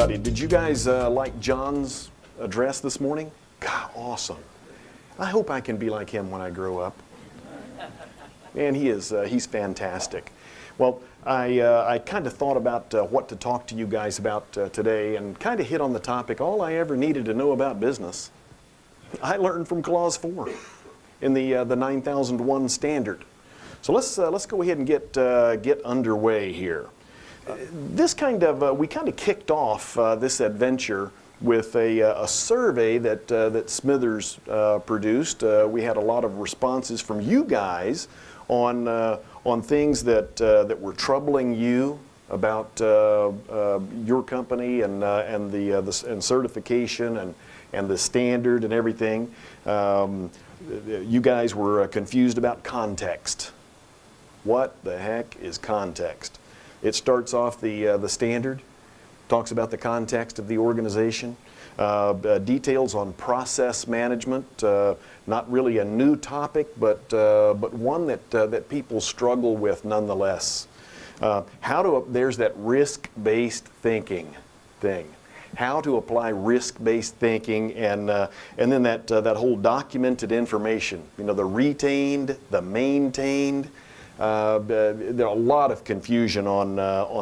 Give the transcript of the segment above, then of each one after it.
everybody. Did you guys like John's address this morning? God, awesome. I hope I can be like him when I grow up. Man, he's fantastic. Well, I kind of thought about what to talk to you guys about today, and kind of hit on the topic, all I ever needed to know about business. I learned from Clause 4 in the 9001 standard. So let's go ahead and get underway here. We kind of kicked off this adventure with a survey that Smithers produced. We had a lot of responses from you guys on things that were troubling you about your company and certification and the standard and everything. You guys were confused about context. What the heck is context? It starts off the standard, talks about the context of the organization, details on process management, not really a new topic, but one that people struggle with nonetheless. There's that risk-based thinking thing. How to apply risk-based thinking, and then that whole documented information. You know, the retained, the maintained. There's a lot of confusion on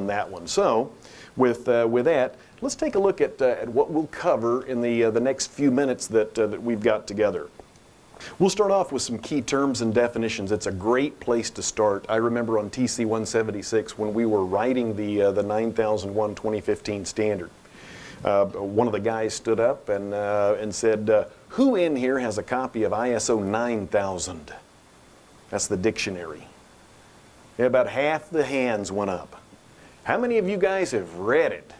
that one. So, with that, let's take a look at what we'll cover in the next few minutes that we've got together. We'll start off with some key terms and definitions. It's a great place to start. I remember on TC 176 when we were writing the 9001 2015 standard. One of the guys stood up and said, "Who in here has a copy of ISO 9000?" That's the dictionary. Yeah, about half the hands went up. How many of you guys have read it?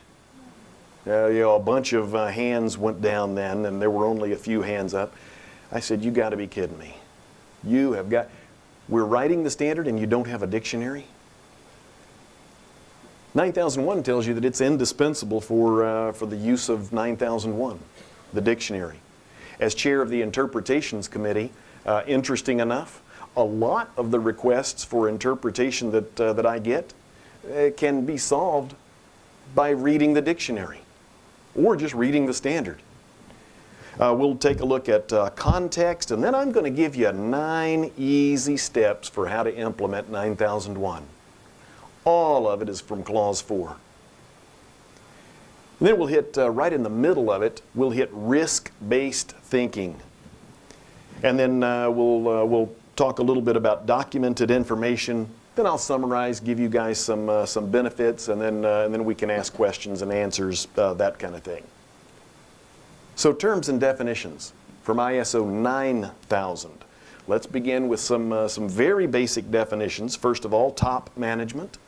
A bunch of hands went down then, and there were only a few hands up. I said, "You got to be kidding me. We're writing the standard and you don't have a dictionary?" 9001 tells you that it's indispensable for the use of 9001, the dictionary. As chair of the Interpretations Committee, interesting enough, a lot of the requests for interpretation that I get can be solved by reading the dictionary or just reading the standard. We'll take a look at context, and then I'm going to give you 9 easy steps for how to implement 9001. All of it is from Clause 4. And then we'll hit, right in the middle of it, we'll hit risk-based thinking. And then we'll talk a little bit about documented information. Then I'll summarize, give you guys some benefits, and then we can ask questions and answers, that kind of thing. So terms and definitions from ISO 9000. Let's begin with some very basic definitions. First of all, top management.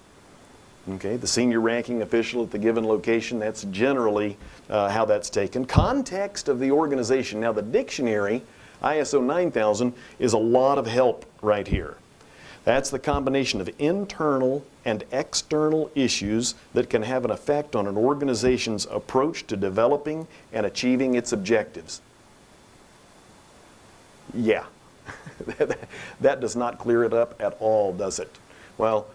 Okay, the senior ranking official at the given location, that's generally how that's taken. Context of the organization. Now the dictionary, ISO 9000, is a lot of help right here. That's the combination of internal and external issues that can have an effect on an organization's approach to developing and achieving its objectives. Yeah, that does not clear it up at all, does it? Well,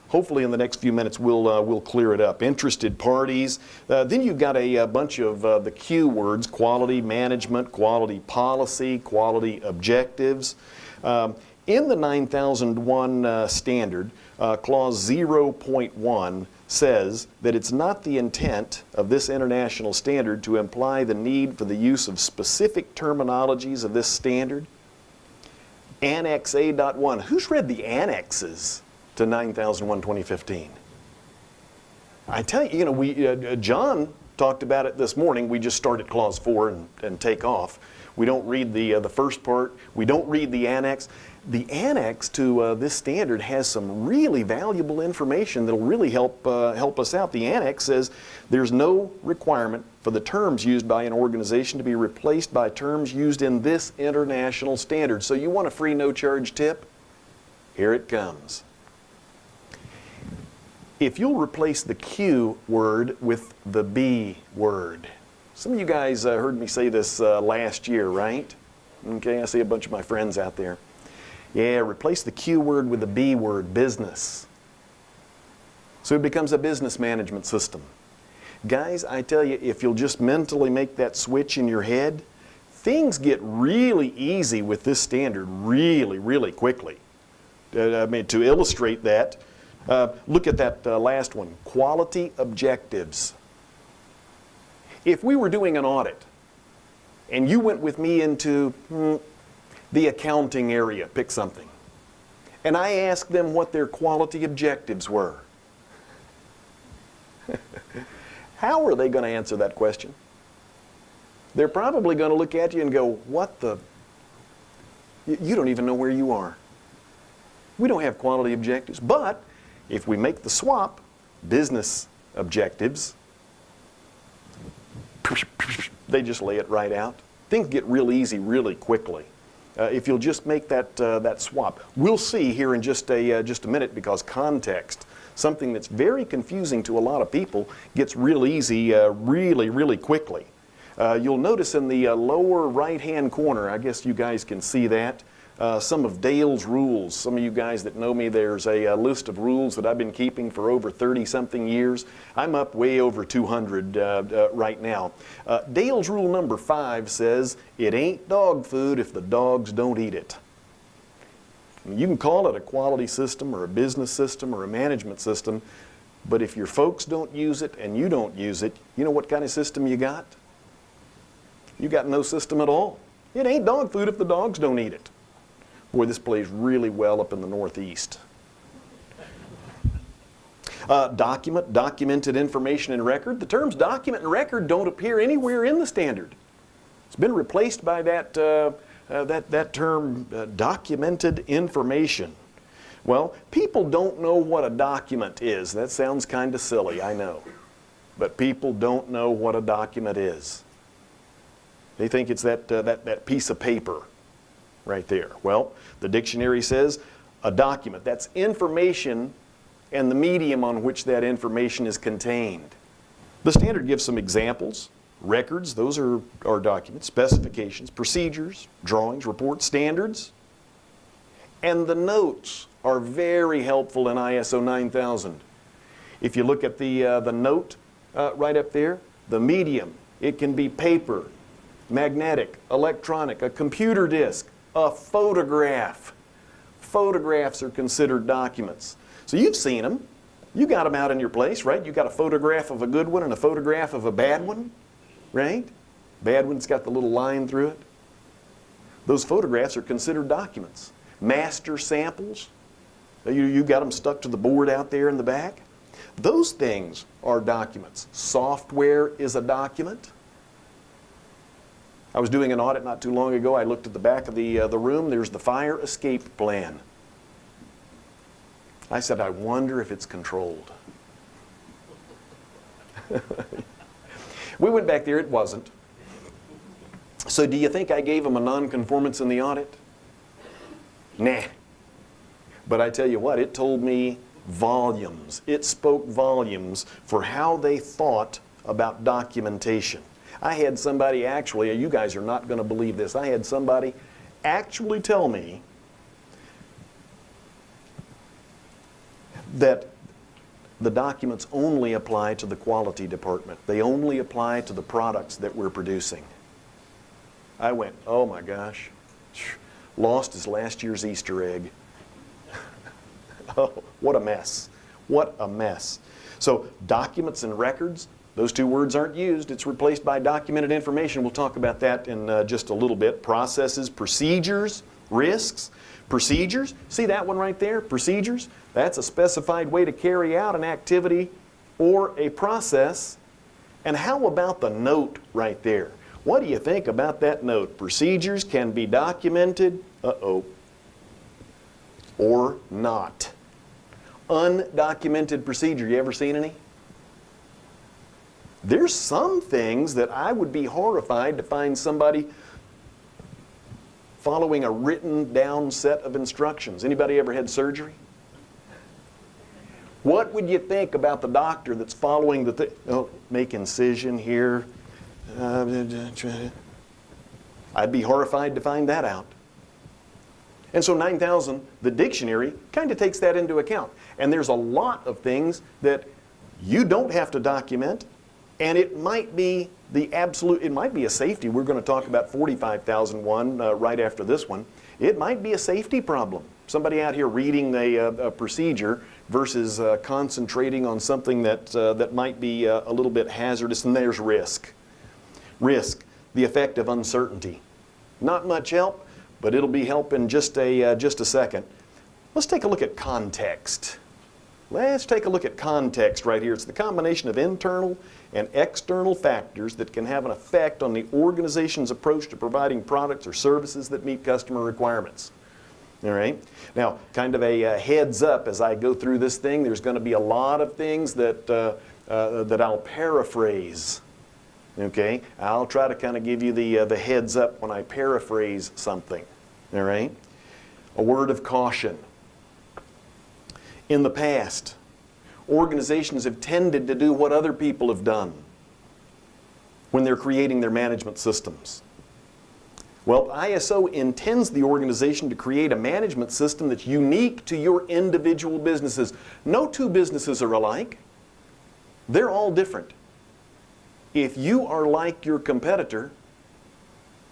hopefully in the next few minutes we'll clear it up. Interested parties. Then you've got a bunch of the Q words: quality management, quality policy, quality objectives. In the 9001 standard, Clause 0.1 says that it's not the intent of this international standard to imply the need for the use of specific terminologies of this standard. Annex A.1. Who's read the annexes to 9001 2015? I tell you, John talked about it this morning. We just start at Clause 4 and take off. We don't read the first part. We don't read the annex. The annex to this standard has some really valuable information that will really help us out. The annex says there's no requirement for the terms used by an organization to be replaced by terms used in this international standard. So you want a free no-charge tip? Here it comes. If you'll replace the Q word with the B word. Some of you guys heard me say this last year, right? Okay, I see a bunch of my friends out there. Yeah, replace the Q word with the B word, business. So it becomes a business management system. Guys, I tell you, if you'll just mentally make that switch in your head, things get really easy with this standard really, really quickly. I mean, to illustrate that, look at that last one, quality objectives. If we were doing an audit and you went with me into the accounting area, pick something, and I asked them what their quality objectives were, how are they going to answer that question? They're probably going to look at you and go, what the? You don't even know where you are. We don't have quality objectives. But if we make the swap, business objectives, they just lay it right out. Things get real easy really quickly. If you'll just make that swap. We'll see here in just a minute, because context, something that's very confusing to a lot of people, gets real easy really, really quickly. You'll notice in the lower right-hand corner, I guess you guys can see that, some of Dale's rules. Some of you guys that know me, there's a list of rules that I've been keeping for over 30-something years. I'm up way over 200 right now. Dale's rule number 5 says, it ain't dog food if the dogs don't eat it. You can call it a quality system or a business system or a management system, but if your folks don't use it and you don't use it, you know what kind of system you got? You got no system at all. It ain't dog food if the dogs don't eat it. Boy, this plays really well up in the Northeast. Documented information and record. The terms document and record don't appear anywhere in the standard. It's been replaced by that term, documented information. Well, people don't know what a document is. That sounds kind of silly, I know. But people don't know what a document is. They think it's that piece of paper right there. Well, the dictionary says a document, that's information and the medium on which that information is contained. The standard gives some examples. Records, those are documents. Specifications, procedures, drawings, reports, standards. And the notes are very helpful in ISO 9000. If you look at the note right up there, the medium, it can be paper, magnetic, electronic, a computer disk, a photograph. Photographs are considered documents. So you've seen them. You got them out in your place, right? You got a photograph of a good one and a photograph of a bad one, right? Bad one's got the little line through it. Those photographs are considered documents. Master samples, you got them stuck to the board out there in the back. Those things are documents. Software is a document. I was doing an audit not too long ago. I looked at the back of the room. There's the fire escape plan. I said, I wonder if it's controlled. We went back there. It wasn't. So do you think I gave them a non-conformance in the audit? Nah. But I tell you what, it told me volumes. It spoke volumes for how they thought about documentation. I had somebody actually, you guys are not going to believe this, I had somebody actually tell me that the documents only apply to the quality department. They only apply to the products that we're producing. I went, oh my gosh, lost his last year's Easter egg. Oh, what a mess. What a mess. So documents and records, those two words aren't used. It's replaced by documented information. We'll talk about that in just a little bit. Processes, procedures, risks, procedures. See that one right there? Procedures. That's a specified way to carry out an activity or a process. And how about the note right there? What do you think about that note? Procedures can be documented, or not. Undocumented procedure. You ever seen any? There's some things that I would be horrified to find somebody following a written down set of instructions. Anybody ever had surgery? What would you think about the doctor that's following the make incision here? I'd be horrified to find that out. And so 9000, the dictionary, kind of takes that into account. And there's a lot of things that you don't have to document, And it might be it might be a safety. We're going to talk about 45,001 right after this one. It might be a safety problem. Somebody out here reading a procedure versus concentrating on something that might be a little bit hazardous, and there's risk. Risk, the effect of uncertainty. Not much help, but it'll be help in just a second. Let's take a look at context. Let's take a look at context right here. It's the combination of internal and external factors that can have an effect on the organization's approach to providing products or services that meet customer requirements. All right? Now, kind of a heads up as I go through this thing, there's going to be a lot of things that I'll paraphrase. Okay? I'll try to kind of give you the heads up when I paraphrase something. All right? A word of caution. In the past, organizations have tended to do what other people have done when they're creating their management systems. Well, ISO intends the organization to create a management system that's unique to your individual businesses. No two businesses are alike. They're all different. If you are like your competitor,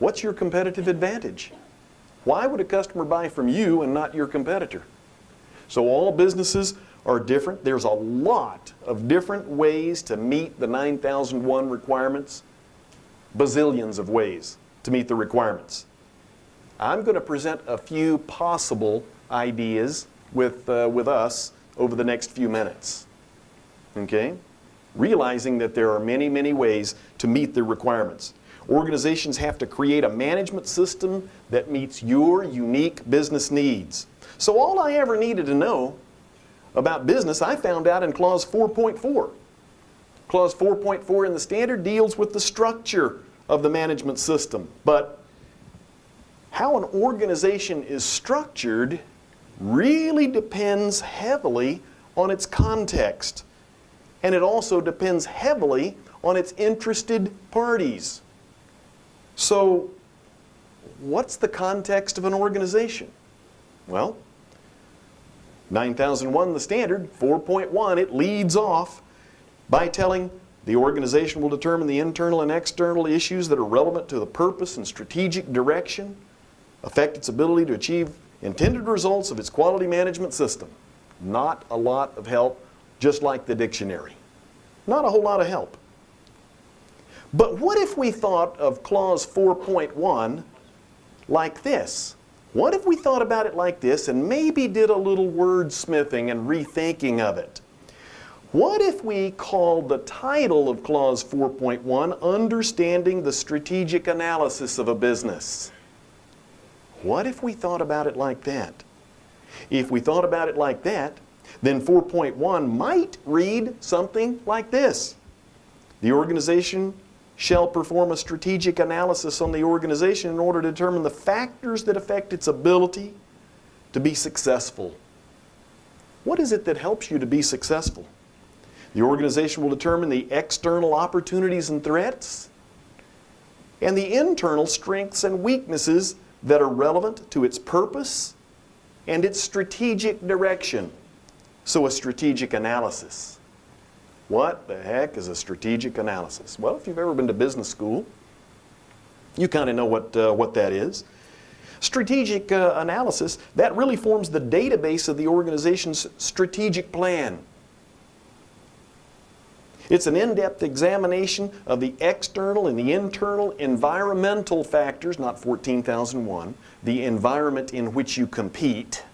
what's your competitive advantage? Why would a customer buy from you and not your competitor? So all businesses are different. There's a lot of different ways to meet the 9001 requirements, bazillions of ways to meet the requirements. I'm going to present a few possible ideas with us over the next few minutes. Okay? Realizing that there are many, many ways to meet the requirements. Organizations have to create a management system that meets your unique business needs. So all I ever needed to know about business, I found out in Clause 4.4. Clause 4.4 in the standard deals with the structure of the management system. But how an organization is structured really depends heavily on its context. And it also depends heavily on its interested parties. So, what's the context of an organization? Well, 9001, the standard, 4.1, it leads off by telling the organization will determine the internal and external issues that are relevant to the purpose and strategic direction, affect its ability to achieve intended results of its quality management system. Not a lot of help, just like the dictionary. Not a whole lot of help. But what if we thought of Clause 4.1 like this? What if we thought about it like this and maybe did a little wordsmithing and rethinking of it? What if we called the title of Clause 4.1 Understanding the Strategic Analysis of a Business? What if we thought about it like that? If we thought about it like that, then 4.1 might read something like this. The organization shall perform a strategic analysis on the organization in order to determine the factors that affect its ability to be successful. What is it that helps you to be successful? The organization will determine the external opportunities and threats and the internal strengths and weaknesses that are relevant to its purpose and its strategic direction. So a strategic analysis. What the heck is a strategic analysis? Well, if you've ever been to business school, you kind of know what that is. Strategic analysis, that really forms the database of the organization's strategic plan. It's an in-depth examination of the external and the internal environmental factors, not 14,001, the environment in which you compete,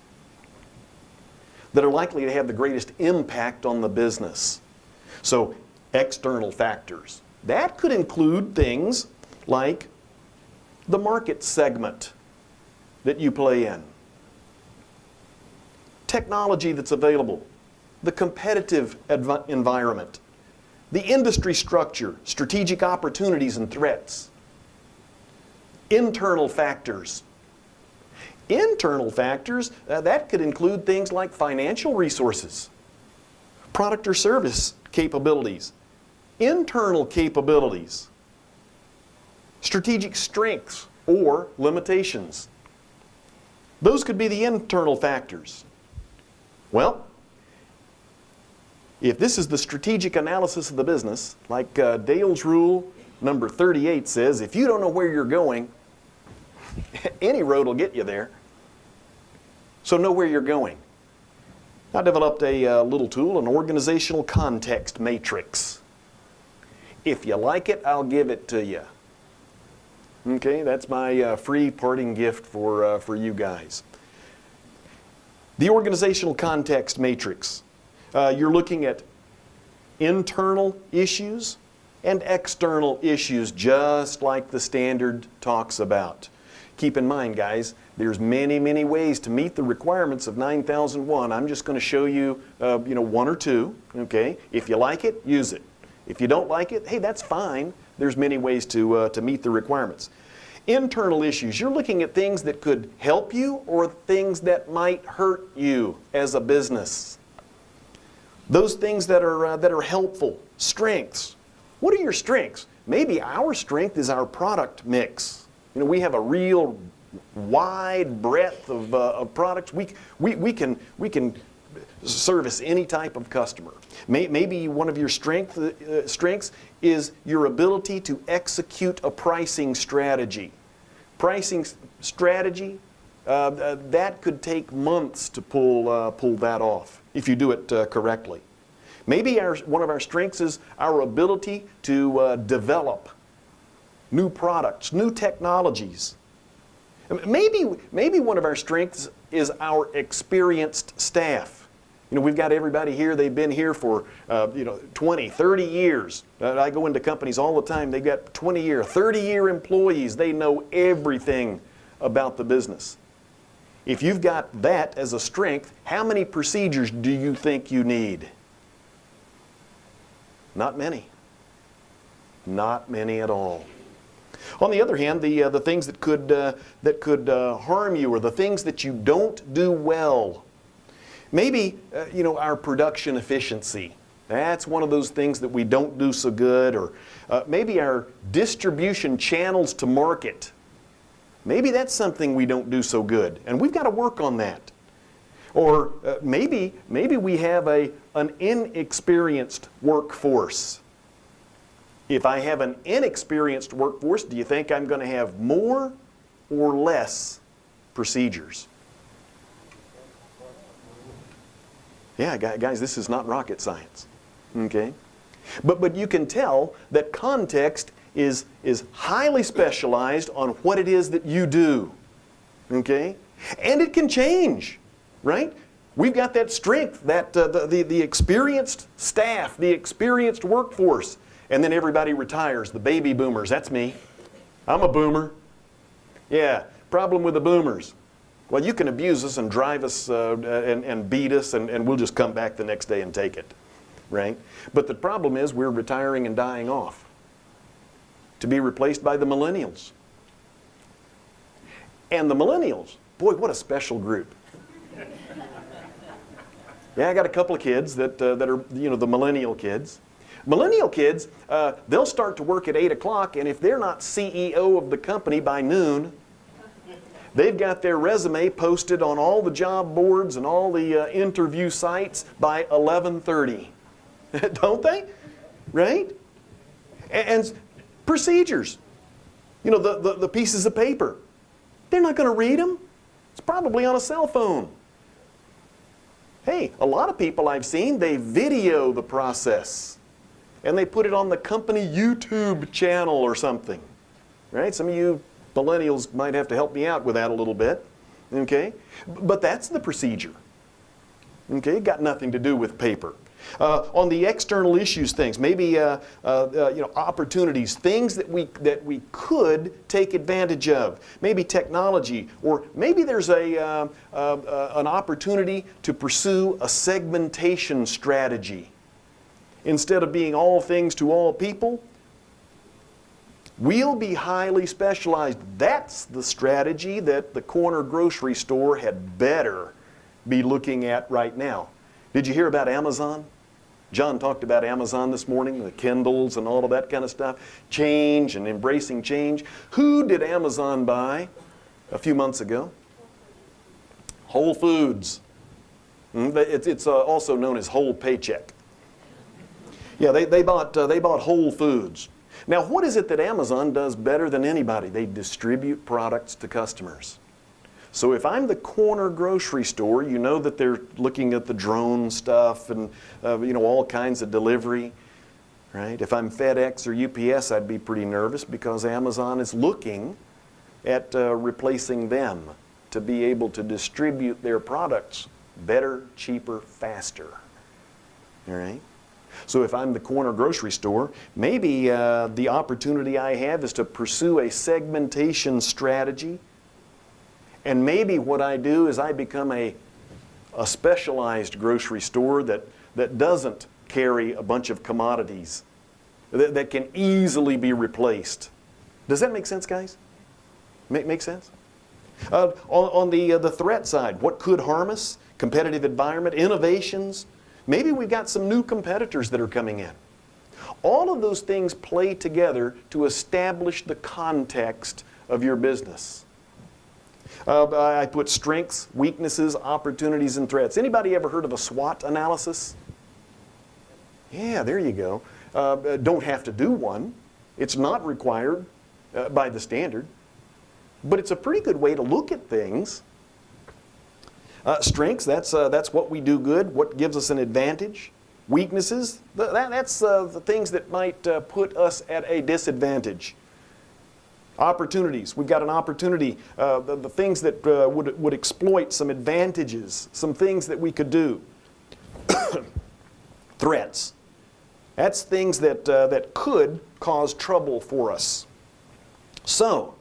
that are likely to have the greatest impact on the business. So, external factors. That could include things like the market segment that you play in, technology that's available, the competitive environment, the industry structure, strategic opportunities and threats, internal factors. Internal factors, that could include things like financial resources, product or service capabilities, internal capabilities, strategic strengths or limitations. Those could be the internal factors. Well, If this is the strategic analysis of the business, like Dale's rule number 38 says, if you don't know where you're going, any road will get you there. So know where you're going. I developed a little tool, an organizational context matrix. If you like it, I'll give it to you. Okay, that's my free parting gift for you guys. The organizational context matrix. You're looking at internal issues and external issues, just like the standard talks about. Keep in mind, guys, there's many, many ways to meet the requirements of 9001. I'm just going to show you, one or two. Okay, if you like it, use it. If you don't like it, hey, that's fine. There's many ways to meet the requirements. Internal issues. You're looking at things that could help you or things that might hurt you as a business. Those things that are helpful. Strengths. What are your strengths? Maybe our strength is our product mix. We have a real wide breadth of products. We can service any type of customer. Maybe one of your strengths is your ability to execute a pricing strategy. Pricing strategy, that could take months to pull that off if you do it correctly. Maybe one of our strengths is our ability to develop new products, new technologies. Maybe one of our strengths is our experienced staff. We've got everybody here, they've been here for 20, 30 years. I go into companies all the time, they've got 20-year, 30-year employees. They know everything about the business. If you've got that as a strength, how many procedures do you think you need? Not many. Not many at all. On the other hand, the things that could harm you, or the things that you don't do well. Maybe our production efficiency. That's one of those things that we don't do so good. Or maybe our distribution channels to market. Maybe that's something we don't do so good, and we've got to work on that. Or maybe we have an inexperienced workforce. If I have an inexperienced workforce, do you think I'm going to have more or less procedures? Yeah, guys, this is not rocket science. Okay? But you can tell that context is highly specialized on what it is that you do. Okay? And it can change, right? We've got that strength, that the experienced staff, the experienced workforce. And then everybody retires, the baby boomers. That's me. I'm a boomer. Yeah, problem with the boomers. Well, you can abuse us and drive us and beat us, and we'll just come back the next day and take it, right? But the problem is we're retiring and dying off to be replaced by the millennials. And the millennials, boy, what a special group. Yeah, I got a couple of kids that are, the millennial kids. Millennial kids, they'll start to work at 8 o'clock, and if they're not CEO of the company by noon, they've got their resume posted on all the job boards and all the interview sites by 11:30. Don't they? Right? And procedures. The pieces of paper. They're not going to read them. It's probably on a cell phone. Hey, a lot of people I've seen, they video the process. And they put it on the company YouTube channel or something. Right? Some of you millennials might have to help me out with that a little bit. Okay? But that's the procedure. Okay? Got nothing to do with paper. On the external issues things, maybe opportunities, things that we could take advantage of. Maybe technology, or maybe there's an opportunity to pursue a segmentation strategy. Instead of being all things to all people, we'll be highly specialized. That's the strategy that the corner grocery store had better be looking at right now. Did you hear about Amazon? John talked about Amazon this morning, the Kindles and all of that kind of stuff. Change and embracing change. Who did Amazon buy a few months ago? Whole Foods. It's also known as Whole Paycheck. Yeah, they bought Whole Foods. Now, what is it that Amazon does better than anybody? They distribute products to customers. So if I'm the corner grocery store, you know that they're looking at the drone stuff and all kinds of delivery, right? If I'm FedEx or UPS, I'd be pretty nervous because Amazon is looking at replacing them to be able to distribute their products better, cheaper, faster. All right? So if I'm the corner grocery store, maybe the opportunity I have is to pursue a segmentation strategy. And maybe what I do is I become a specialized grocery store that doesn't carry a bunch of commodities that can easily be replaced. Does that make sense, guys? Make sense? On the threat side, what could harm us? Competitive environment, innovations. Maybe we've got some new competitors that are coming in. All of those things play together to establish the context of your business. I put strengths, weaknesses, opportunities, and threats. Anybody ever heard of a SWOT analysis? Yeah, there you go. Don't have to do one. It's not required by the standard. But it's a pretty good way to look at things. Strengths, that's what we do good, what gives us an advantage. Weaknesses, that's the things that might put us at a disadvantage. Opportunities, we've got an opportunity, the things that would exploit some advantages, some things that we could do. Threats, that's things that could cause trouble for us. So,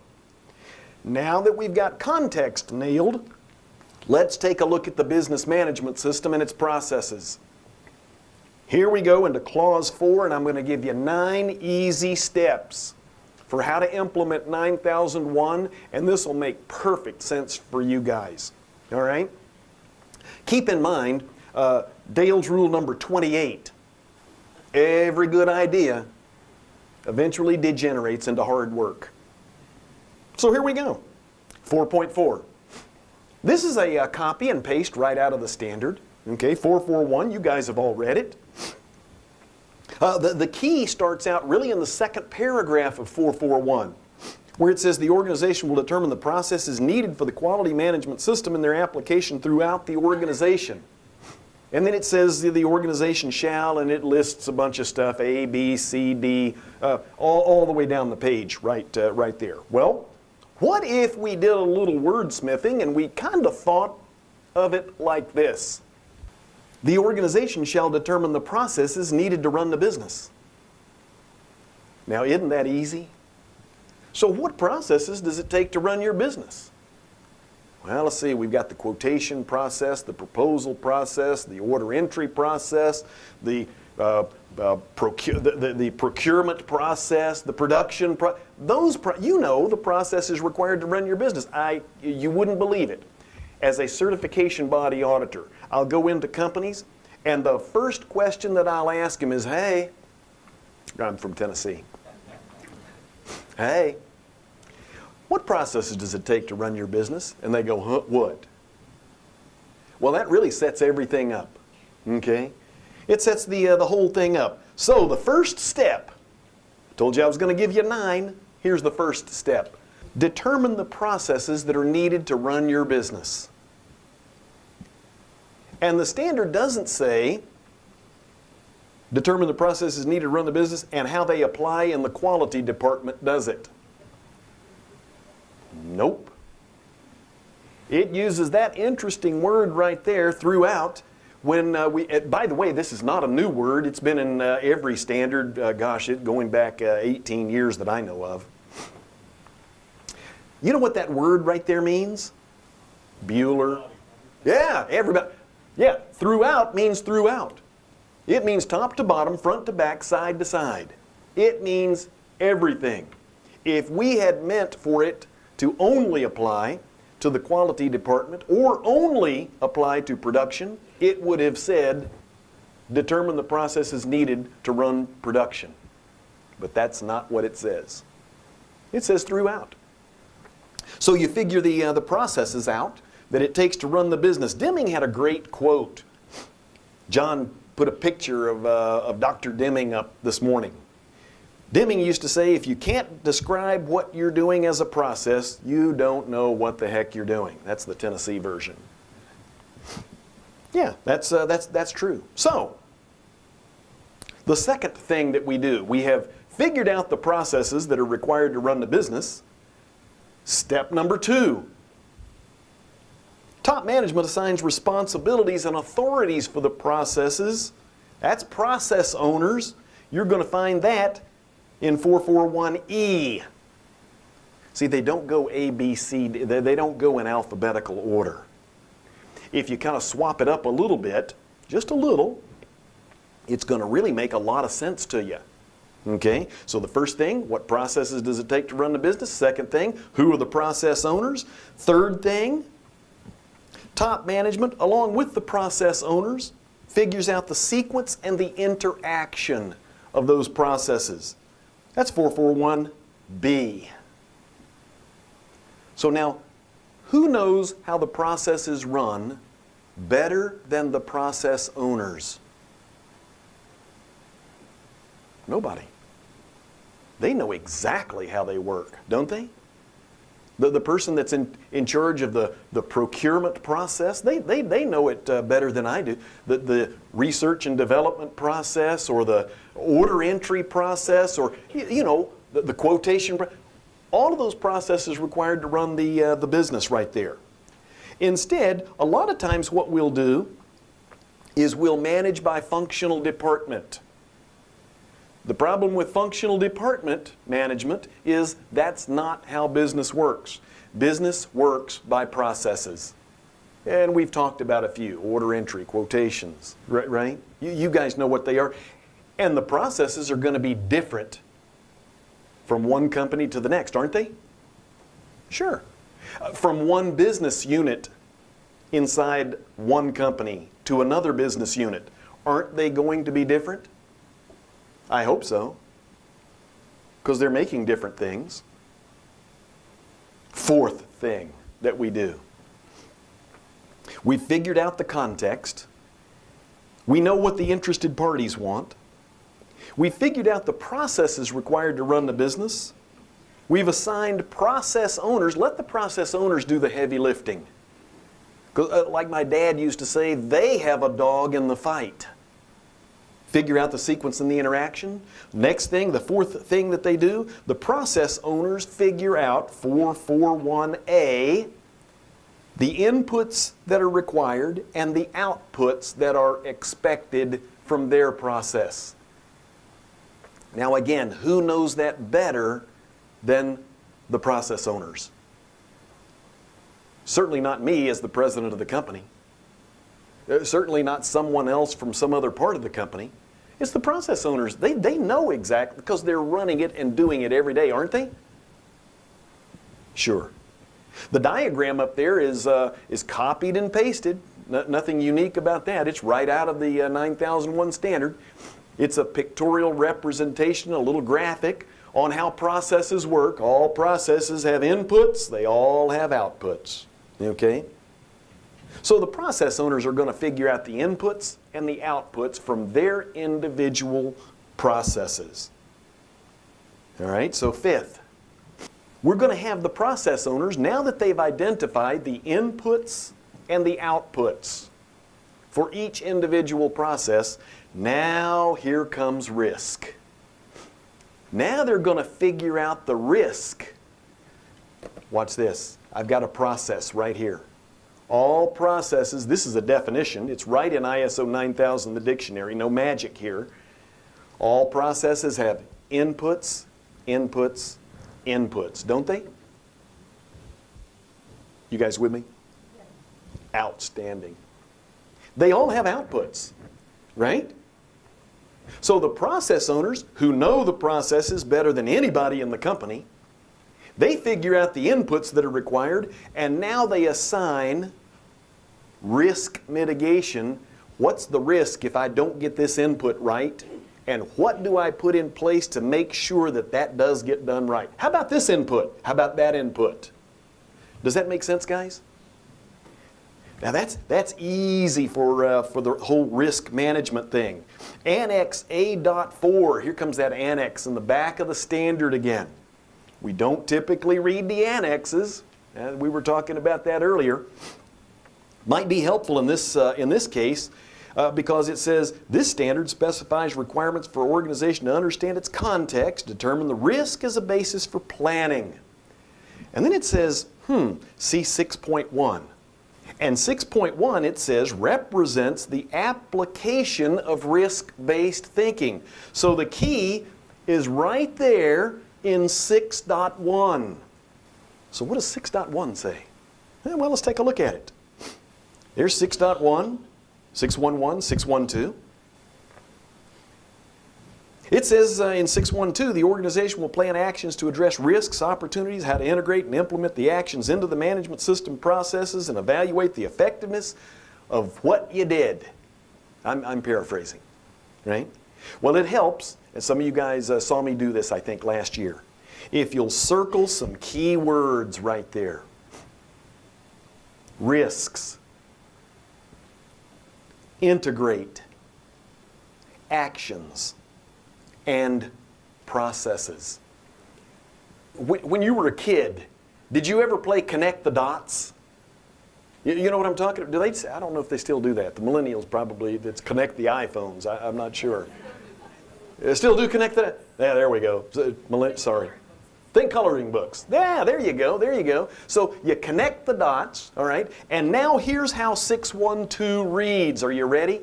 now that we've got context nailed, let's take a look at the business management system and its processes. Here we go into Clause 4, and I'm going to give you 9 easy steps for how to implement 9001, and this will make perfect sense for you guys. All right? Keep in mind, Dale's rule number 28. Every good idea eventually degenerates into hard work. So here we go. 4.4. This is a copy and paste right out of the standard. Okay, 441, you guys have all read it. The key starts out really in the second paragraph of 441, where it says the organization will determine the processes needed for the quality management system and their application throughout the organization. And then it says the organization shall, and it lists a bunch of stuff, A, B, C, D, all the way down the page right there. Well, what if we did a little wordsmithing and we kind of thought of it like this? The organization shall determine the processes needed to run the business. Now, isn't that easy? So what processes does it take to run your business? Well, let's see, we've got the quotation process, the proposal process, the order entry process, the procurement process, the production process. The processes required to run your business. You wouldn't believe it. As a certification body auditor, I'll go into companies, and the first question that I'll ask them is, hey, I'm from Tennessee. Hey, what processes does it take to run your business? And they go, huh, what? Well, that really sets everything up, okay? It sets the whole thing up. So the first step, told you I was going to give you 9. Here's the first step. Determine the processes that are needed to run your business. And the standard doesn't say determine the processes needed to run the business and how they apply in the quality department, does it? Nope. It uses that interesting word right there throughout. When by the way, this is not a new word. It's been in every standard, going back 18 years that I know of. You know what that word right there means? Bueller. Yeah, everybody. Yeah, throughout means throughout. It means top to bottom, front to back, side to side. It means everything. If we had meant for it to only apply to the quality department or only apply to production, it would have said, determine the processes needed to run production. But that's not what it says. It says throughout. So you figure the processes out that it takes to run the business. Deming had a great quote. John put a picture of Dr. Deming up this morning. Deming used to say, if you can't describe what you're doing as a process, you don't know what the heck you're doing. That's the Tennessee version. Yeah, that's true. So, the second thing that we do, we have figured out the processes that are required to run the business. Step number 2. Top management assigns responsibilities and authorities for the processes. That's process owners. You're going to find that in 441E. See, they don't go A, B, C, they don't go in alphabetical order. If you kind of swap it up a little bit, just a little, it's going to really make a lot of sense to you. Okay, so the first thing, what processes does it take to run the business? Second thing, who are the process owners? Third thing, top management, along with the process owners, figures out the sequence and the interaction of those processes. That's 441B. So now, who knows how the process is run better than the process owners? Nobody. They know exactly how they work, don't they? The person that's in charge of the procurement process, they know it better than I do. The research and development process, or the order entry process, or the quotation, all of those processes required to run the business right there. Instead, a lot of times what we'll do is we'll manage by functional department. The problem with functional department management is that's not how business works. Business works by processes. And we've talked about a few, order entry, quotations, right? You guys know what they are. And the processes are going to be different from one company to the next, aren't they? Sure. From one business unit inside one company to another business unit, aren't they going to be different? I hope so, because they're making different things. Fourth thing that we do. We figured out the context. We know what the interested parties want. We figured out the processes required to run the business. We've assigned process owners. Let the process owners do the heavy lifting. Like my dad used to say, they have a dog in the fight. Figure out the sequence and the interaction. Next thing, the fourth thing that they do, the process owners figure out 441A, the inputs that are required and the outputs that are expected from their process. Now again, who knows that better than the process owners? Certainly not me as the president of the company. Certainly not someone else from some other part of the company. It's the process owners. They know exactly, because they're running it and doing it every day, aren't they? Sure. The diagram up there is copied and pasted. Nothing unique about that. It's right out of the 9001 standard. It's a pictorial representation, a little graphic on how processes work. All processes have inputs. They all have outputs. Okay? So the process owners are going to figure out the inputs and the outputs from their individual processes. All right, so fifth, we're going to have the process owners, now that they've identified the inputs and the outputs for each individual process, now here comes risk. Now they're going to figure out the risk. Watch this. I've got a process right here. All processes, this is a definition, it's right in ISO 9000, the dictionary, no magic here. All processes have inputs, inputs, inputs, don't they? You guys with me? Outstanding. They all have outputs, right? So the process owners, who know the processes better than anybody in the company, they figure out the inputs that are required, and now they assign risk mitigation. What's the risk if I don't get this input right? And what do I put in place to make sure that that does get done right? How about this input? How about that input? Does that make sense, guys? Now that's easy for the whole risk management thing. Annex A.4, here comes that annex in the back of the standard again. We don't typically read the annexes. We were talking about that earlier. Might be helpful in this case because it says this standard specifies requirements for organization to understand its context, determine the risk as a basis for planning. And then it says, see 6.1. And 6.1, it says, represents the application of risk-based thinking. So the key is right there in 6.1. So what does 6.1 say? Well, let's take a look at it. There's 6.1, 611, 612. It says in 612, the organization will plan actions to address risks, opportunities, how to integrate and implement the actions into the management system processes, and evaluate the effectiveness of what you did. I'm paraphrasing, right? Well, it helps, and some of you guys saw me do this, I think, last year. If you'll circle some key words right there. Risks, integrate, actions, and processes. When you were a kid, did you ever play Connect the Dots? You know what I'm talking about? I don't know if they still do that. The millennials probably, that's Connect the iPhones. I'm not sure. They still do Connect the... Yeah, there we go. Sorry. Think coloring books. Yeah, there you go, there you go. So you connect the dots, all right? And now here's how 612 reads. Are you ready?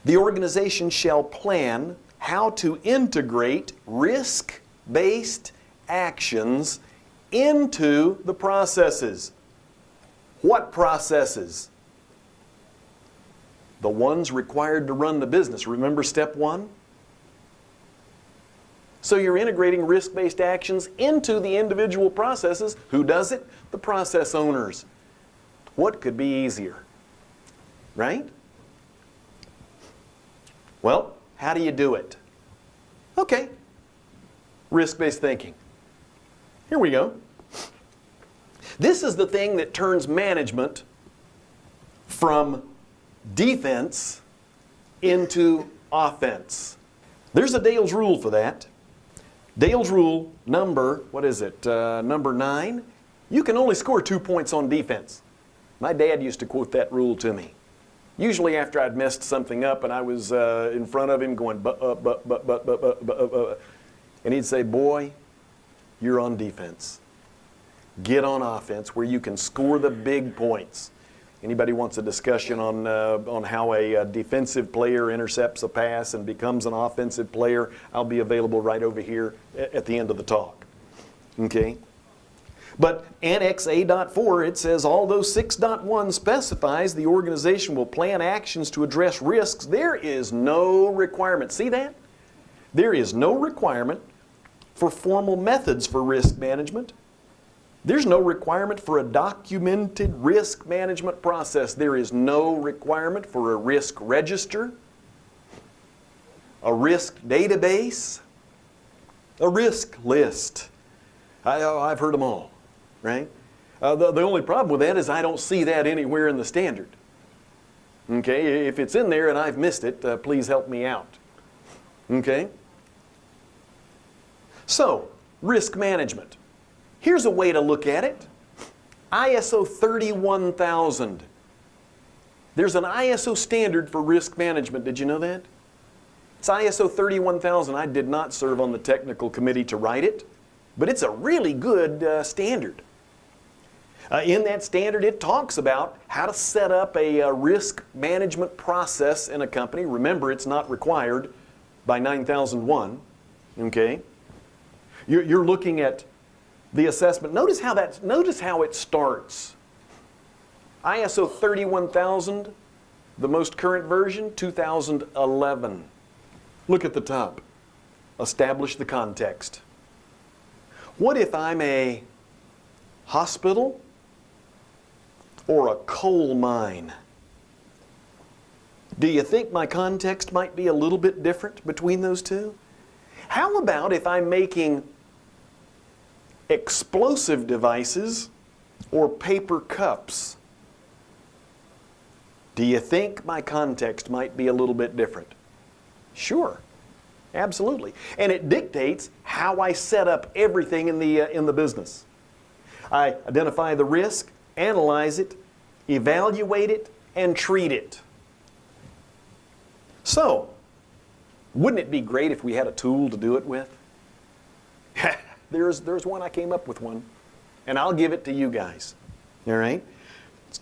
The organization shall plan how to integrate risk-based actions into the processes. What processes? The ones required to run the business. Remember step 1? So you're integrating risk-based actions into the individual processes. Who does it? The process owners. What could be easier? Right? Well, how do you do it? Okay. Risk-based thinking. Here we go. This is the thing that turns management from defense into offense. There's a Dale's rule for that. Dale's rule number, number 9. You can only score 2 points on defense. My dad used to quote that rule to me. Usually after I'd messed something up and I was in front of him going, and he'd say, boy, you're on defense. Get on offense where you can score the big points. Anybody wants a discussion on how a defensive player intercepts a pass and becomes an offensive player, I'll be available right over here at the end of the talk. Okay? But Annex A.4, it says, although 6.1 specifies the organization will plan actions to address risks, there is no requirement. See that? There is no requirement for formal methods for risk management. There's no requirement for a documented risk management process. There is no requirement for a risk register, a risk database, a risk list. I've heard them all, right? The only problem with that is I don't see that anywhere in the standard. Okay, if it's in there and I've missed it, please help me out. Okay? So, risk management. Here's a way to look at it. ISO 31000. There's an ISO standard for risk management. Did you know that? It's ISO 31000. I did not serve on the technical committee to write it, but it's a really good standard. In that standard, it talks about how to set up a risk management process in a company. Remember, it's not required by 9001. Okay? You're looking at the assessment. Notice how it starts. ISO 31000, the most current version, 2011. Look at the top. Establish the context. What if I'm a hospital or a coal mine? Do you think my context might be a little bit different between those two? How about if I'm making explosive devices or paper cups? Do you think my context might be a little bit different? Sure, absolutely. And it dictates how I set up everything in the business. I identify the risk, analyze it, evaluate it, and treat it. So, wouldn't it be great if we had a tool to do it with? There's one. I came up with one, and I'll give it to you guys. All right?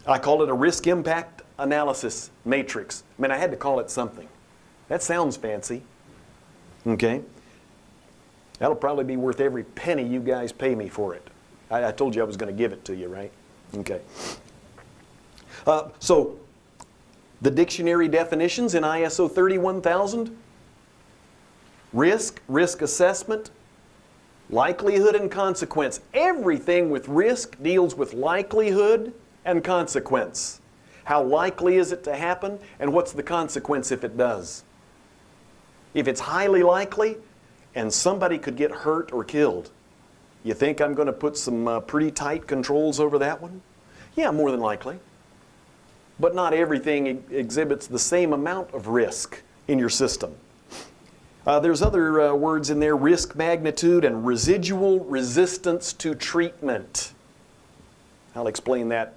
I call it a risk impact analysis matrix. I mean, I had to call it something. That sounds fancy. Okay? That'll probably be worth every penny you guys pay me for it. I told you I was going to give it to you, right? Okay. So, the dictionary definitions in ISO 31000, risk assessment, likelihood and consequence. Everything with risk deals with likelihood and consequence. How likely is it to happen, and what's the consequence if it does? If it's highly likely and somebody could get hurt or killed, you think I'm going to put some pretty tight controls over that one? Yeah, more than likely. But not everything exhibits the same amount of risk in your system. There's other words in there, risk magnitude and residual resistance to treatment. I'll explain that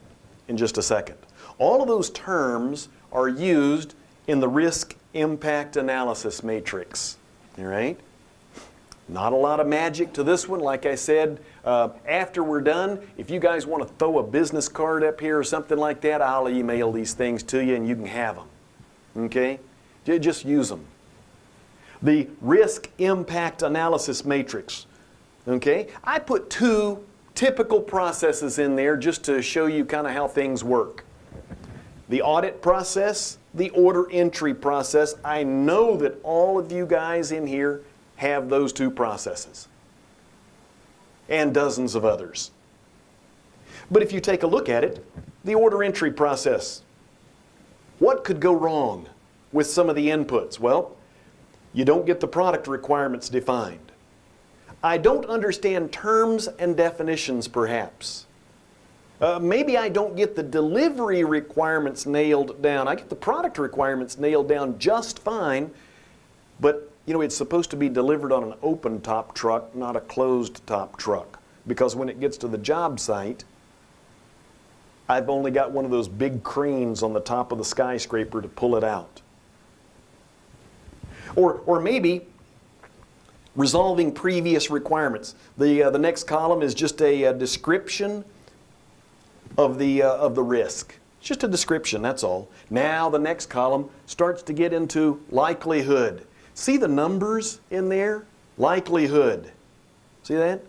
in just a second. All of those terms are used in the risk impact analysis matrix. All right? Not a lot of magic to this one. Like I said, after we're done, if you guys want to throw a business card up here or something like that, I'll email these things to you and you can have them. Okay? Just use them. The risk impact analysis matrix. Okay? I put two typical processes in there just to show you kind of how things work. The audit process, the order entry process. I know that all of you guys in here have those two processes. And dozens of others. But if you take a look at it, the order entry process. What could go wrong with some of the inputs? Well, you don't get the product requirements defined. I don't understand terms and definitions, perhaps. Maybe I don't get the delivery requirements nailed down. I get the product requirements nailed down just fine, but you know, it's supposed to be delivered on an open top truck, not a closed top truck. Because when it gets to the job site, I've only got one of those big cranes on the top of the skyscraper to pull it out. Or maybe resolving previous requirements. The next column is just a description of the risk. It's just a description, that's all. Now the next column starts to get into likelihood. See the numbers in there? Likelihood. See that?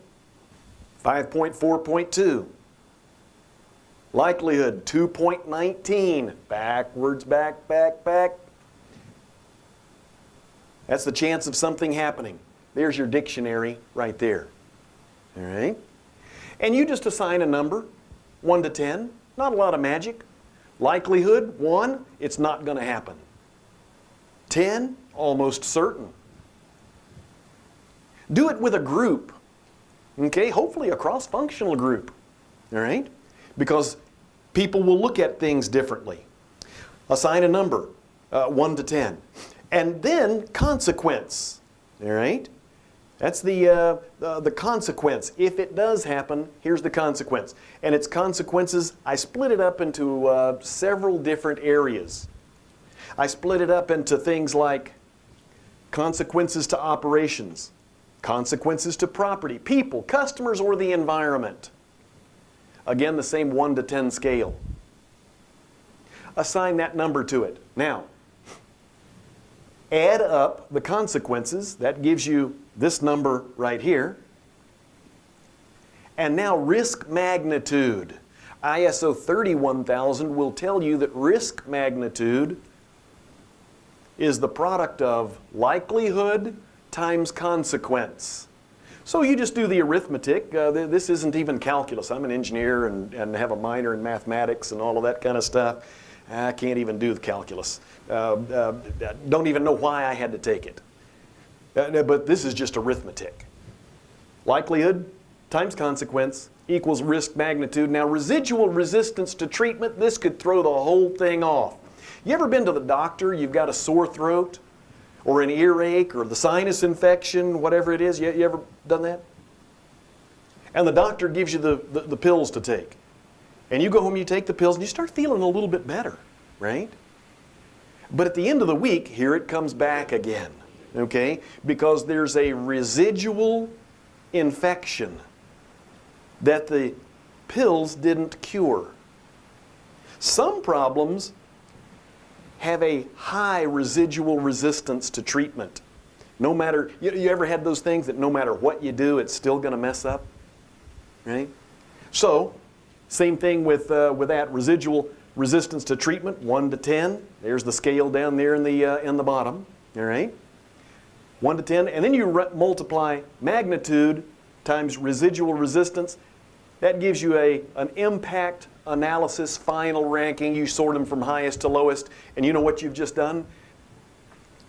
5.4.2. Likelihood 2.19. Backwards, back. That's the chance of something happening. There's your dictionary right there. All right? And you just assign a number, 1 to 10. Not a lot of magic. Likelihood, 1, it's not going to happen. 10, almost certain. Do it with a group. Okay? Hopefully a cross-functional group. All right? Because people will look at things differently. Assign a number, 1 to 10. And then consequence. All right? That's the consequence. If it does happen, here's the consequence. And its consequences, I split it up into several different areas. I split it up into things like consequences to operations, consequences to property, people, customers, or the environment. Again, the same 1 to 10 scale. Assign that number to it. Now, add up the consequences. That gives you this number right here. And now risk magnitude. ISO 31000 will tell you that risk magnitude is the product of likelihood times consequence. So you just do the arithmetic. This isn't even calculus. I'm an engineer and have a minor in mathematics and all of that kind of stuff. I can't even do the calculus. Don't even know why I had to take it. But this is just arithmetic. Likelihood times consequence equals risk magnitude. Now residual resistance to treatment, this could throw the whole thing off. You ever been to the doctor, you've got a sore throat or an earache or the sinus infection, whatever it is? You ever done that? And the doctor gives you the pills to take. And you go home, you take the pills, and you start feeling a little bit better, right? But at the end of the week, here it comes back again, okay? Because there's a residual infection that the pills didn't cure. Some problems have a high residual resistance to treatment. No matter, you ever had those things that no matter what you do, it's still going to mess up? Right? So, same thing with that residual resistance to treatment, 1 to 10. There's the scale down there in the bottom. All right? 1 to 10. And then you multiply magnitude times residual resistance. That gives you an impact analysis final ranking. You sort them from highest to lowest. And you know what you've just done?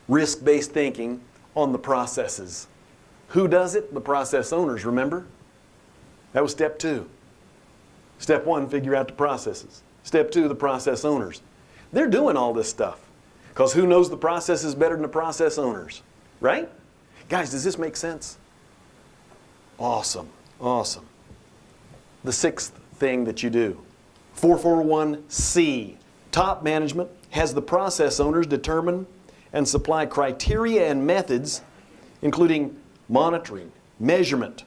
Risk-based thinking on the processes. Who does it? The process owners, remember? That was step 2. Step 1, figure out the processes. Step 2, the process owners. They're doing all this stuff. Because who knows the processes better than the process owners? Right? Guys, does this make sense? Awesome. Awesome. The 6th thing that you do. 441C. Top management has the process owners determine and supply criteria and methods, including monitoring, measurement,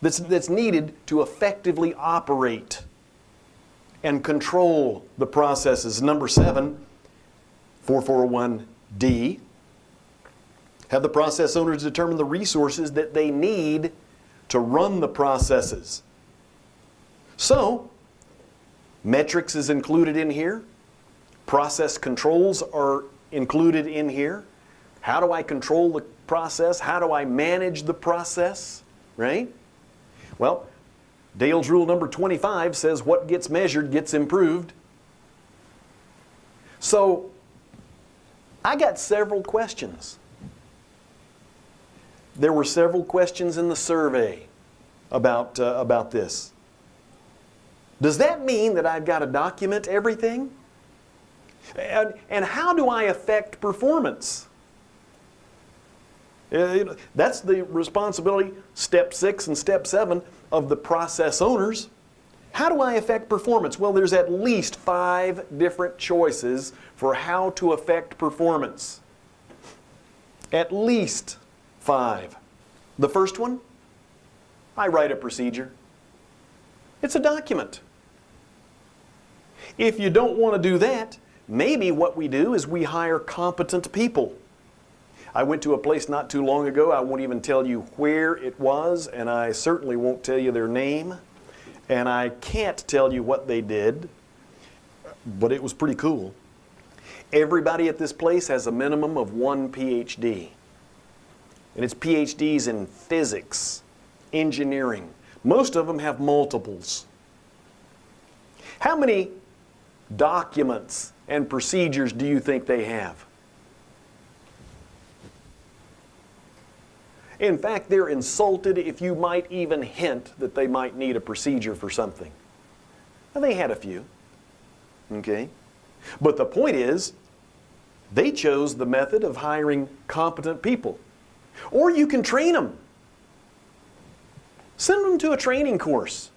that's needed to effectively operate and control the processes. Number 7, 441D, have the process owners determine the resources that they need to run the processes. So, metrics is included in here. Process controls are included in here. How do I control the process? How do I manage the process? Right? Well, Dale's rule number 25 says what gets measured gets improved. So, I got several questions. There were several questions in the survey about this. Does that mean that I've got to document everything? And how do I affect performance? That's the responsibility, step 6 and step 7, of the process owners. How do I affect performance? Well, there's at least 5 different choices for how to affect performance. At least 5. The first one, I write a procedure. It's a document. If you don't want to do that, maybe what we do is we hire competent people. I went to a place not too long ago. I won't even tell you where it was, and I certainly won't tell you their name, and I can't tell you what they did, but it was pretty cool. Everybody at this place has a minimum of 1 PhD, and it's PhDs in physics, engineering. Most of them have multiples. How many documents and procedures do you think they have? In fact, they're insulted if you might even hint that they might need a procedure for something. Now, they had a few, okay? But the point is, they chose the method of hiring competent people. Or you can train them. Send them to a training course.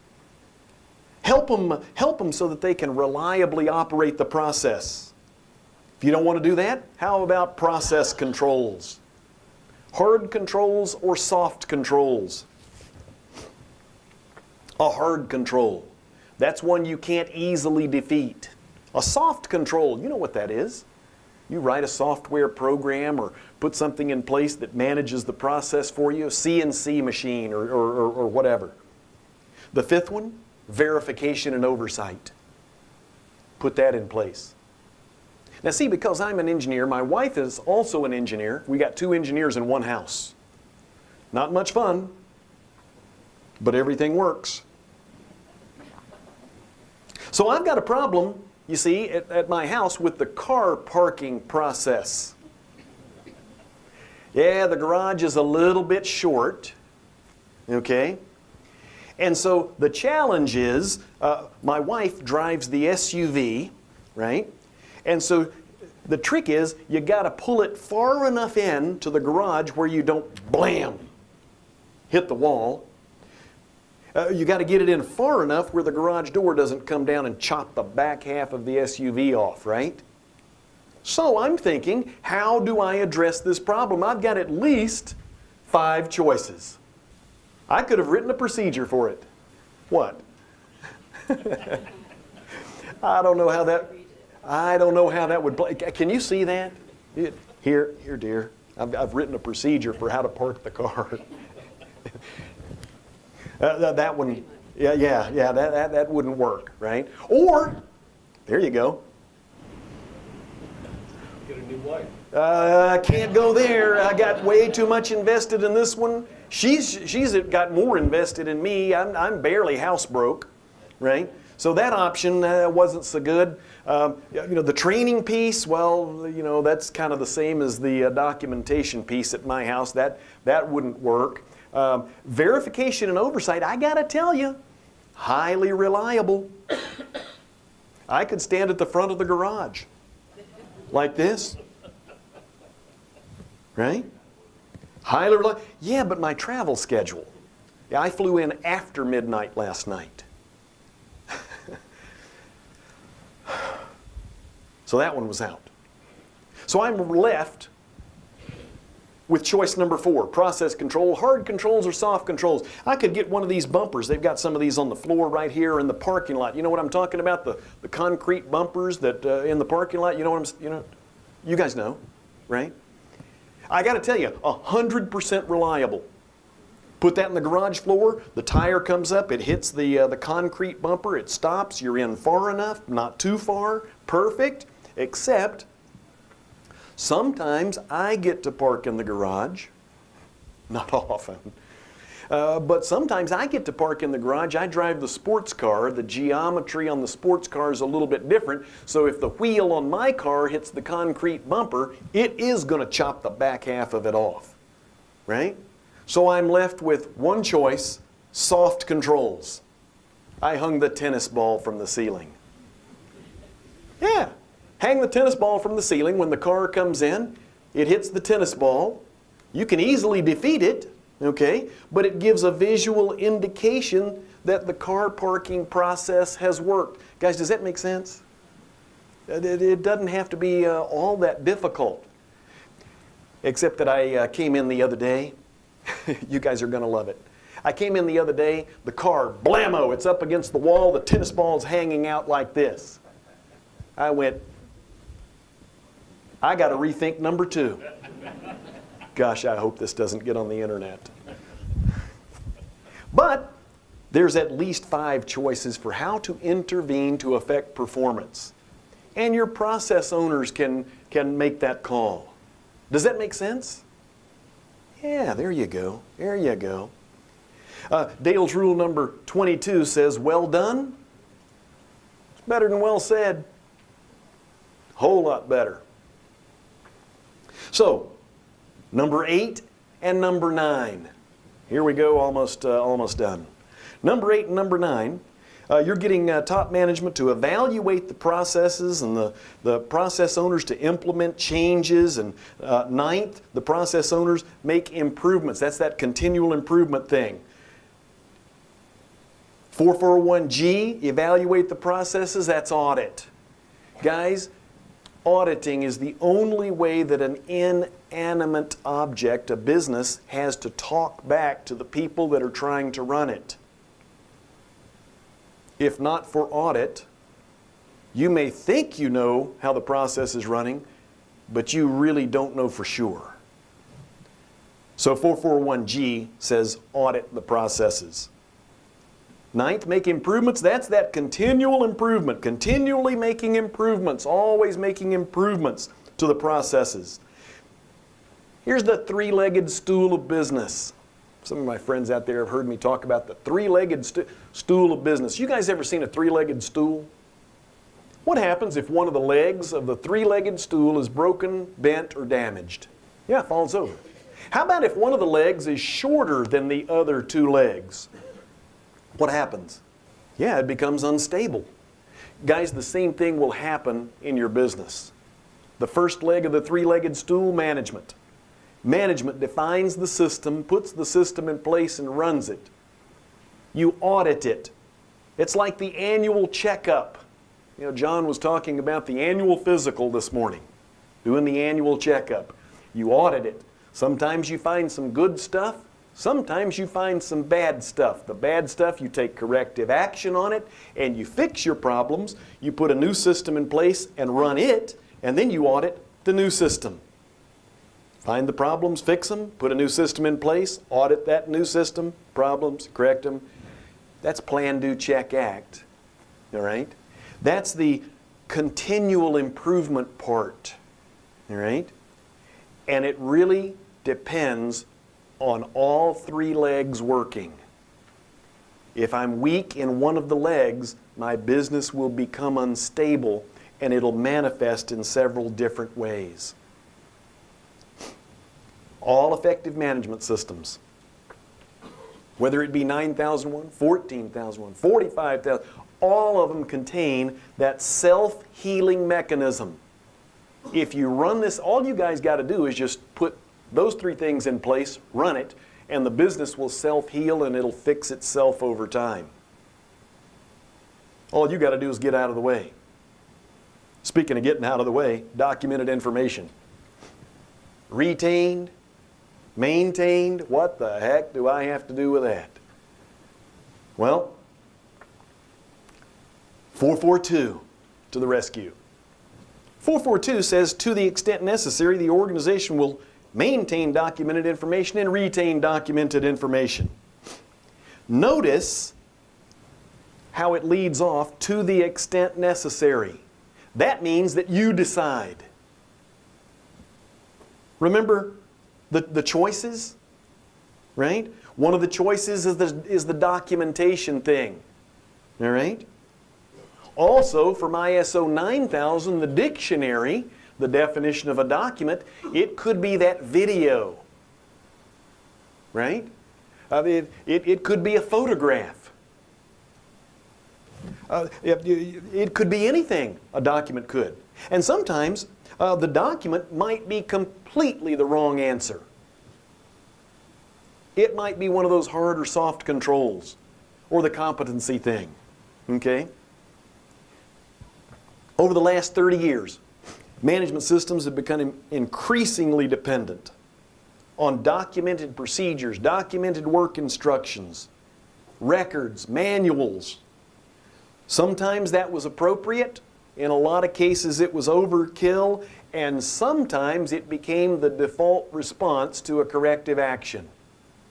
Help them so that they can reliably operate the process. If you don't want to do that, how about process controls? Hard controls or soft controls? A hard control. That's one you can't easily defeat. A soft control, you know what that is. You write a software program or put something in place that manages the process for you, a CNC machine or whatever. The 5th one, verification and oversight. Put that in place. Now see, because I'm an engineer, my wife is also an engineer. We got 2 engineers in one house. Not much fun, but everything works. So I've got a problem, you see, at my house with the car parking process. Yeah, the garage is a little bit short, okay? And so the challenge is, my wife drives the SUV, right? And so the trick is you got to pull it far enough in to the garage where you don't blam, hit the wall. You got to get it in far enough where the garage door doesn't come down and chop the back half of the SUV off, right? So I'm thinking, how do I address this problem? I've got at least 5 choices. I could have written a procedure for it. What? I don't know how that would play. Can you see that? Here, dear. I've written a procedure for how to park the car. That one, that wouldn't work, right? Or, there you go. Get a new wife. I can't go there. I got way too much invested in this one. She's got more invested in me. I'm barely housebroke, right? So that option wasn't so good. The training piece, well, that's kind of the same as the documentation piece at my house. That wouldn't work. Verification and oversight, I gotta tell you, highly reliable. I could stand at the front of the garage like this, right? Highly reliable. Yeah, but my travel schedule. Yeah, I flew in after midnight last night. So that one was out. So I'm left with choice number 4, process control, hard controls or soft controls. I could get one of these bumpers. They've got some of these on the floor right here in the parking lot. You know what I'm talking about? The concrete bumpers that in the parking lot. You know what you guys know, right? I got to tell you, 100% reliable. Put that in the garage floor, the tire comes up, it hits the concrete bumper, it stops, you're in far enough, not too far, perfect, except sometimes I get to park in the garage, not often, but sometimes I get to park in the garage. I drive the sports car. The geometry on the sports car is a little bit different, so if the wheel on my car hits the concrete bumper, it is going to chop the back half of it off, right? So I'm left with one choice, soft controls. I hung the tennis ball from the ceiling. Yeah, hang the tennis ball from the ceiling. When the car comes in, it hits the tennis ball. You can easily defeat it, okay? But it gives a visual indication that the car parking process has worked. Guys, does that make sense? It doesn't have to be all that difficult. Except that I came in the other day. You guys are going to love it. I came in the other day, the car, blammo, it's up against the wall, the tennis ball's hanging out like this. I went, I got to rethink number 2. Gosh, I hope this doesn't get on the internet. But there's at least 5 choices for how to intervene to affect performance. And your process owners can make that call. Does that make sense? Yeah, there you go. There you go. Dale's rule number 22 says, well done. It's better than well said. Whole lot better. So, number 8 and number 9. Here we go, almost done. Number 8 and number 9. You're getting top management to evaluate the processes and the process owners to implement changes. And 9th, the process owners make improvements. That's that continual improvement thing. 441G, evaluate the processes. That's audit. Guys, auditing is the only way that an inanimate object, a business, has to talk back to the people that are trying to run it. If not for audit, you may think you know how the process is running, but you really don't know for sure. So 441G says audit the processes. 9th, make improvements. That's that continual improvement, continually making improvements, always making improvements to the processes. Here's the 3-legged stool of business. Some of my friends out there have heard me talk about the 3-legged stool of business. You guys ever seen a 3-legged stool? What happens if one of the legs of the 3-legged stool is broken, bent, or damaged? Yeah, it falls over. How about if one of the legs is shorter than the other 2 legs? What happens? Yeah, it becomes unstable. Guys, the same thing will happen in your business. The first leg of the three-legged stool, management. Management defines the system, puts the system in place, and runs it. You audit it. It's like the annual checkup. You know, John was talking about the annual physical this morning, doing the annual checkup. You audit it. Sometimes you find some good stuff. Sometimes you find some bad stuff. The bad stuff, you take corrective action on it, and you fix your problems. You put a new system in place and run it, and then you audit the new system. Find the problems, fix them, put a new system in place, audit that new system, problems, correct them. That's plan, do, check, act. All right? That's the continual improvement part. All right? And it really depends on all three legs working. If I'm weak in one of the legs, my business will become unstable and it'll manifest in several different ways. All effective management systems, whether it be 9001, 14001, 45,000, all of them contain that self-healing mechanism. If you run this, all you guys got to do is just put those three things in place, run it, and the business will self-heal and it'll fix itself over time. All you got to do is get out of the way. Speaking of getting out of the way, documented information. Retained, maintained, what the heck do I have to do with that? Well, 442 to the rescue. 442 says, to the extent necessary, the organization will maintain documented information and retain documented information. Notice how it leads off, to the extent necessary. That means that you decide. Remember the choices, right? One of the choices is the documentation thing, all right? Also, from ISO 9000, the dictionary, the definition of a document, it could be that video, right? It could be a photograph. It could be anything a document could. And sometimes the document might be completely the wrong answer. It might be one of those hard or soft controls or the competency thing, okay? Over the last 30 years, management systems have become increasingly dependent on documented procedures, documented work instructions, records, manuals. Sometimes that was appropriate. In a lot of cases it was overkill, and sometimes it became the default response to a corrective action.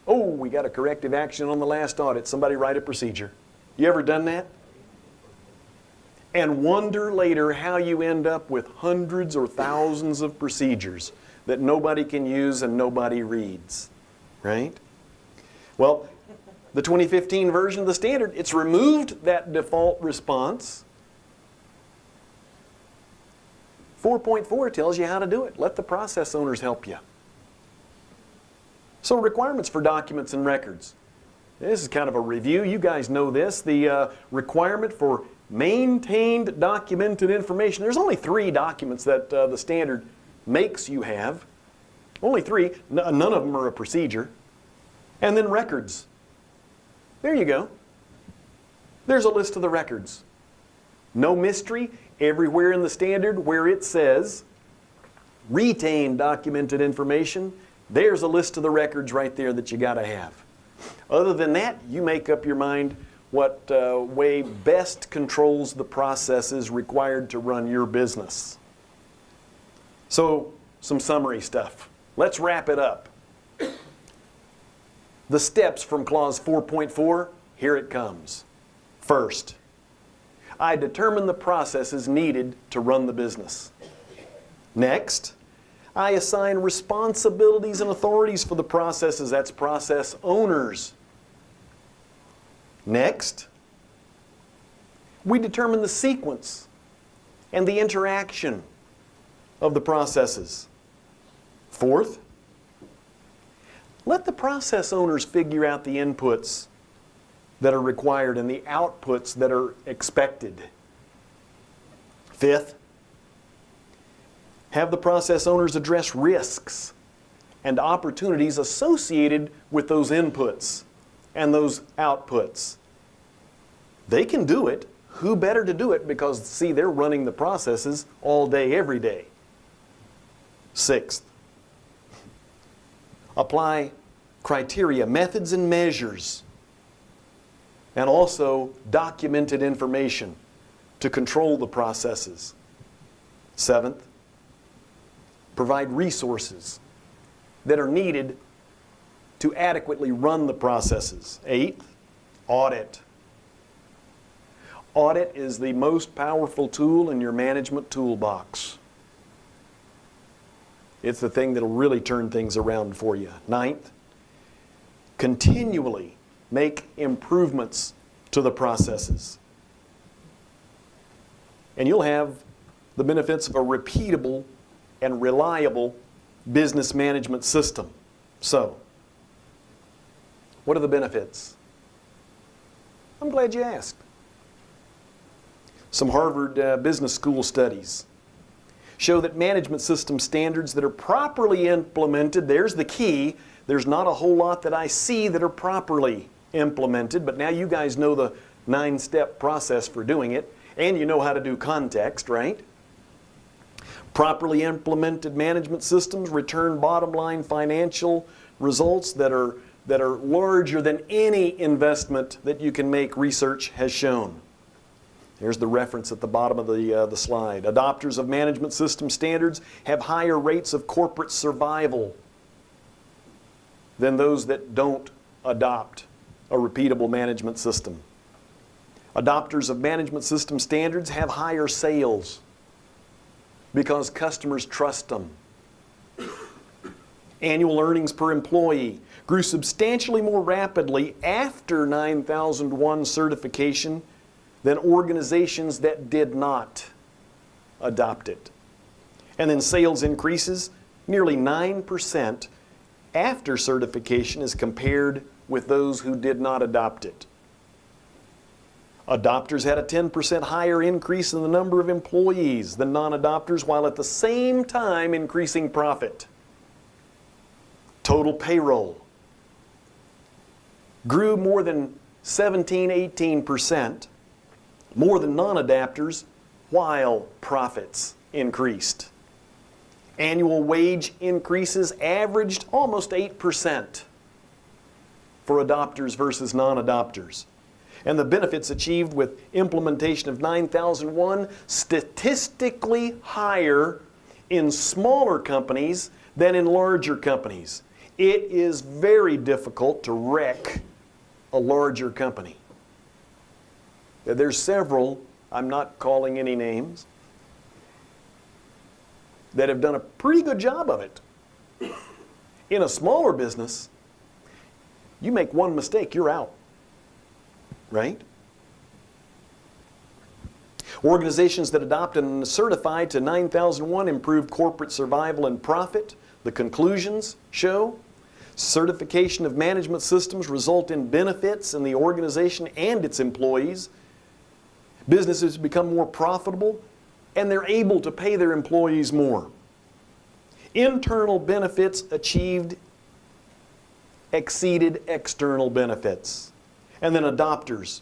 Oh, we got a corrective action on the last audit. Somebody write a procedure. You ever done that? And wonder later how you end up with hundreds or thousands of procedures that nobody can use and nobody reads, right? Well, the 2015 version of the standard, it's removed that default response. 4.4 tells you how to do it. Let the process owners help you. So requirements for documents and records. This is kind of a review. You guys know this. The requirement for maintained documented information. There's only 3 documents that the standard makes you have. Only 3. None of them are a procedure. And then records. There you go. There's a list of the records. No mystery. Everywhere in the standard where it says retain documented information, there's a list of the records right there that you got to have. Other than that, you make up your mind what way best controls the processes required to run your business. So, some summary stuff. Let's wrap it up. The steps from clause 4.4, here it comes. First, I determine the processes needed to run the business. Next, I assign responsibilities and authorities for the processes. That's process owners. Next, we determine the sequence and the interaction of the processes. Fourth, let the process owners figure out the inputs that are required and the outputs that are expected. Fifth, have the process owners address risks and opportunities associated with those inputs and those outputs. They can do it. Who better to do it? Because, see, they're running the processes all day, every day. Sixth, apply criteria, methods, and measures, and also documented information to control the processes. Seventh, provide resources that are needed to adequately run the processes. Eighth, audit. Audit is the most powerful tool in your management toolbox. It's the thing that'll really turn things around for you. Ninth, continually make improvements to the processes. And you'll have the benefits of a repeatable and reliable business management system. So, what are the benefits? I'm glad you asked. Some Harvard Business School studies show that management system standards that are properly implemented, there's the key. There's not a whole lot that I see that are properly implemented, but now you guys know the 9-step process for doing it, and you know how to do context, right? Properly implemented management systems return bottom line financial results that are larger than any investment that you can make, research has shown. Here's the reference at the bottom of the slide. Adopters of management system standards have higher rates of corporate survival than those that don't adopt a repeatable management system. Adopters of management system standards have higher sales because customers trust them. Annual earnings per employee grew substantially more rapidly after 9001 certification than organizations that did not adopt it. And then sales increases nearly 9% after certification as compared with those who did not adopt it. Adopters had a 10% higher increase in the number of employees than non-adopters, while at the same time increasing profit. Total payroll grew more than 18% more than non-adapters, while profits increased. Annual wage increases averaged almost 8% for adopters versus non-adopters. And the benefits achieved with implementation of 9001 statistically higher in smaller companies than in larger companies. It is very difficult to wreck a larger company. There's several, I'm not calling any names, that have done a pretty good job of it. In a smaller business, you make one mistake, you're out. Right? Organizations that adopt and certify to 9001 improve corporate survival and profit. The conclusions show certification of management systems result in benefits in the organization and its employees. Businesses become more profitable and they're able to pay their employees more. Internal benefits achieved exceeded external benefits. And then adopters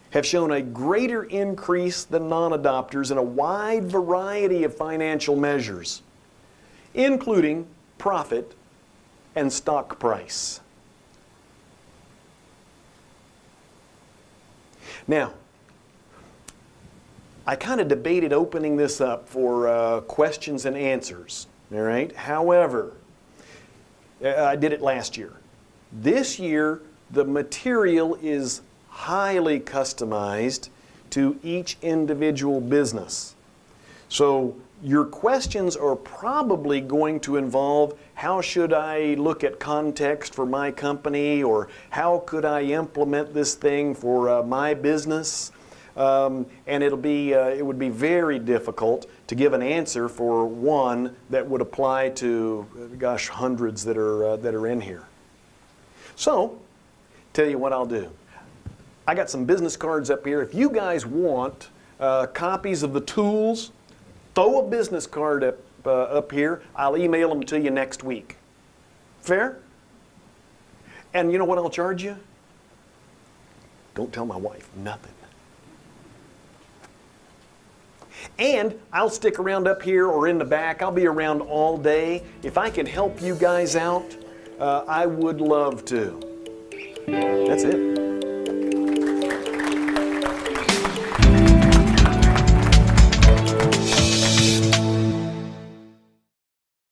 have shown a greater increase than non-adopters in a wide variety of financial measures, including profit and stock price. Now, I kind of debated opening this up for questions and answers, all right? However, I did it last year. This year, the material is highly customized to each individual business. So your questions are probably going to involve, how should I look at context for my company, or how could I implement this thing for my business? And it would be very difficult to give an answer for one that would apply to, gosh, hundreds that are in here. So, tell you what I'll do. I got some business cards up here. If you guys want copies of the tools. Throw a business card up here. I'll email them to you next week. Fair? And you know what I'll charge you? Don't tell my wife, nothing. And I'll stick around up here or in the back. I'll be around all day. If I can help you guys out, I would love to. That's it.